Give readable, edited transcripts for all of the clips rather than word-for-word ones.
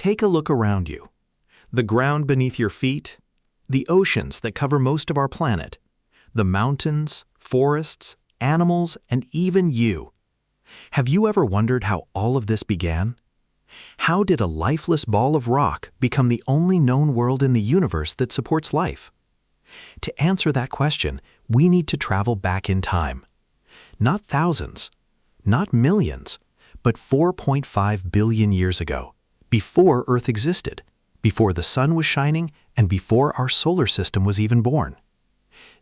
Take a look around you. The ground beneath your feet, the oceans that cover most of our planet, the mountains, forests, animals, and even you. Have you ever wondered how all of this began? How did a lifeless ball of rock become the only known world in the universe that supports life? To answer that question, we need to travel back in time. Not thousands, not millions, but 4.5 billion years ago, before Earth existed, before the sun was shining, and before our solar system was even born.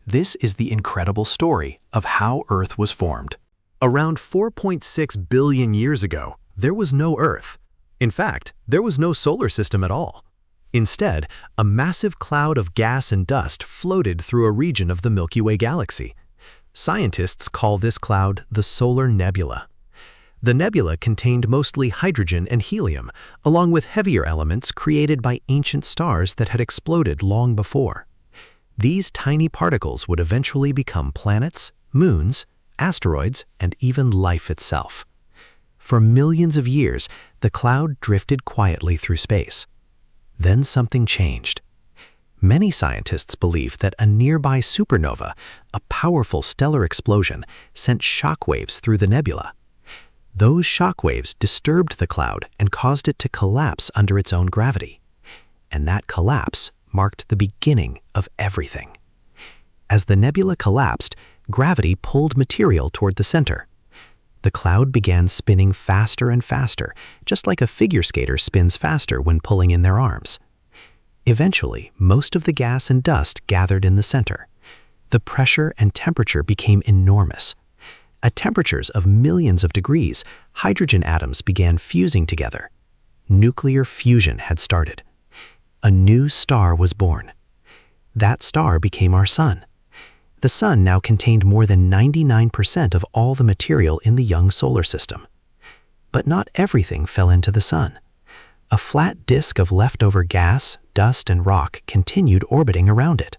This is the incredible story of how Earth was formed. Around 4.6 billion years ago, there was no Earth. In fact, there was no solar system at all. Instead, a massive cloud of gas and dust floated through a region of the Milky Way galaxy. Scientists call this cloud the solar nebula. The nebula contained mostly hydrogen and helium, along with heavier elements created by ancient stars that had exploded long before. These tiny particles would eventually become planets, moons, asteroids, and even life itself. For millions of years, the cloud drifted quietly through space. Then something changed. Many scientists believe that a nearby supernova, a powerful stellar explosion, sent shockwaves through the nebula. Those shockwaves disturbed the cloud and caused it to collapse under its own gravity. And that collapse marked the beginning of everything. As the nebula collapsed, gravity pulled material toward the center. The cloud began spinning faster and faster, just like a figure skater spins faster when pulling in their arms. Eventually, most of the gas and dust gathered in the center. The pressure and temperature became enormous. At temperatures of millions of degrees, hydrogen atoms began fusing together. Nuclear fusion had started. A new star was born. That star became our sun. The sun now contained more than 99% of all the material in the young solar system. But not everything fell into the sun. A flat disk of leftover gas, dust, and rock continued orbiting around it.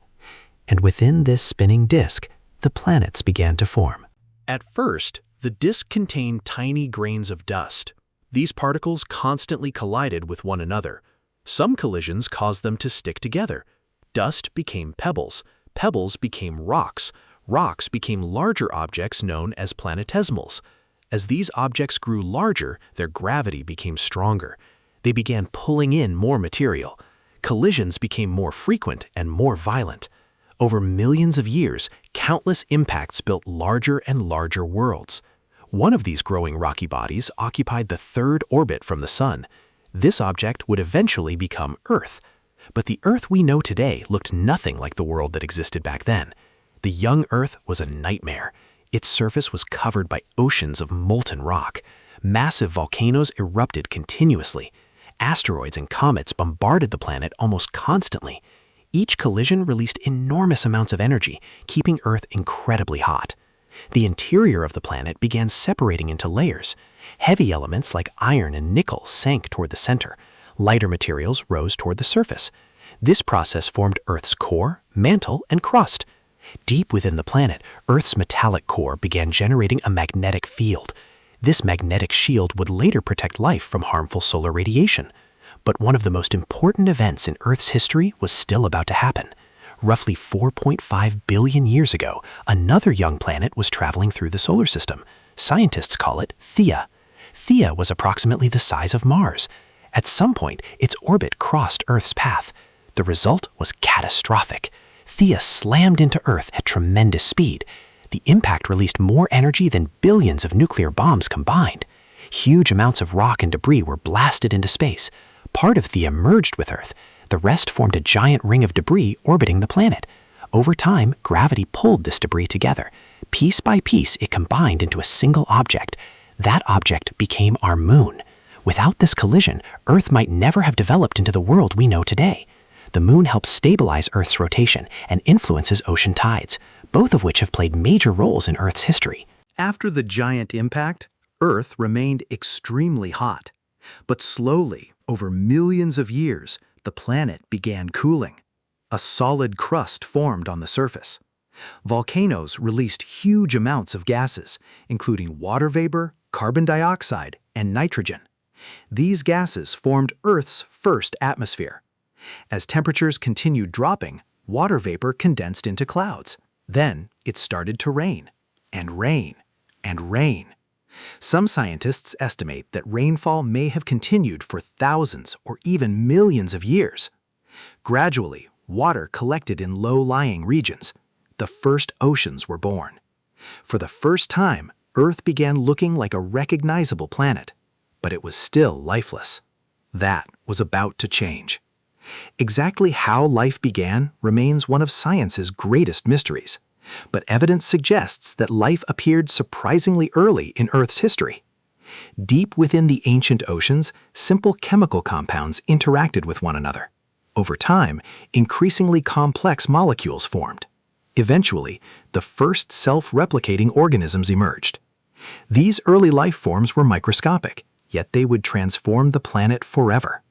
And within this spinning disk, the planets began to form. At first, the disk contained tiny grains of dust. These particles constantly collided with one another. Some collisions caused them to stick together. Dust became pebbles. Pebbles became rocks. Rocks became larger objects known as planetesimals. As these objects grew larger, their gravity became stronger. They began pulling in more material. Collisions became more frequent and more violent. Over millions of years, countless impacts built larger and larger worlds. One of these growing rocky bodies occupied the third orbit from the sun. This object would eventually become Earth. But the Earth we know today looked nothing like the world that existed back then. The young Earth was a nightmare. Its surface was covered by oceans of molten rock. Massive volcanoes erupted continuously. Asteroids and comets bombarded the planet almost constantly. Each collision released enormous amounts of energy, keeping Earth incredibly hot. The interior of the planet began separating into layers. Heavy elements like iron and nickel sank toward the center. Lighter materials rose toward the surface. This process formed Earth's core, mantle, and crust. Deep within the planet, Earth's metallic core began generating a magnetic field. This magnetic shield would later protect life from harmful solar radiation. But one of the most important events in Earth's history was still about to happen. Roughly 4.5 billion years ago, another young planet was traveling through the solar system. Scientists call it Theia. Theia was approximately the size of Mars. At some point, its orbit crossed Earth's path. The result was catastrophic. Theia slammed into Earth at tremendous speed. The impact released more energy than billions of nuclear bombs combined. Huge amounts of rock and debris were blasted into space. Part of Theia merged with Earth. The rest formed a giant ring of debris orbiting the planet. Over time, gravity pulled this debris together. Piece by piece, it combined into a single object. That object became our moon. Without this collision, Earth might never have developed into the world we know today. The moon helps stabilize Earth's rotation and influences ocean tides, both of which have played major roles in Earth's history. After the giant impact, Earth remained extremely hot. But slowly, over millions of years, the planet began cooling. A solid crust formed on the surface. Volcanoes released huge amounts of gases, including water vapor, carbon dioxide, and nitrogen. These gases formed Earth's first atmosphere. As temperatures continued dropping, water vapor condensed into clouds. Then it started to rain, and rain, and rain. Some scientists estimate that rainfall may have continued for thousands or even millions of years. Gradually, water collected in low-lying regions. The first oceans were born. For the first time, Earth began looking like a recognizable planet, but it was still lifeless. That was about to change. Exactly how life began remains one of science's greatest mysteries, but evidence suggests that life appeared surprisingly early in Earth's history. Deep within the ancient oceans, simple chemical compounds interacted with one another. Over time, increasingly complex molecules formed. Eventually, the first self-replicating organisms emerged. These early life forms were microscopic, yet they would transform the planet forever.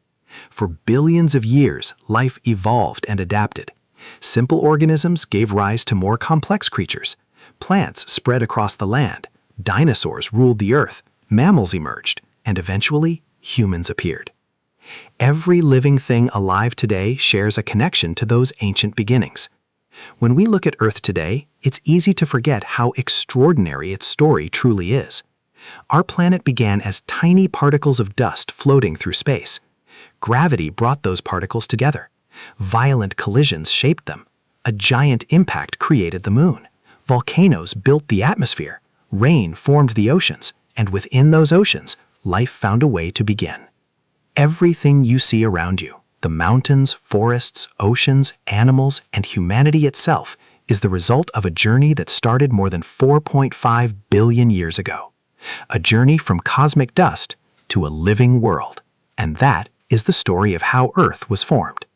For billions of years, life evolved and adapted. Simple organisms gave rise to more complex creatures. Plants spread across the land. Dinosaurs ruled the earth. Mammals emerged, and eventually, humans appeared. Every living thing alive today shares a connection to those ancient beginnings. When we look at Earth today, it's easy to forget how extraordinary its story truly is. Our planet began as tiny particles of dust floating through space. Gravity brought those particles together. Violent collisions shaped them. A giant impact created the moon. Volcanoes built the atmosphere. Rain formed the oceans, and within those oceans, life found a way to begin. Everything you see around you, the mountains, forests, oceans, animals, and humanity itself, is the result of a journey that started more than 4.5 billion years ago. A journey from cosmic dust to a living world. And that is the story of how Earth was formed.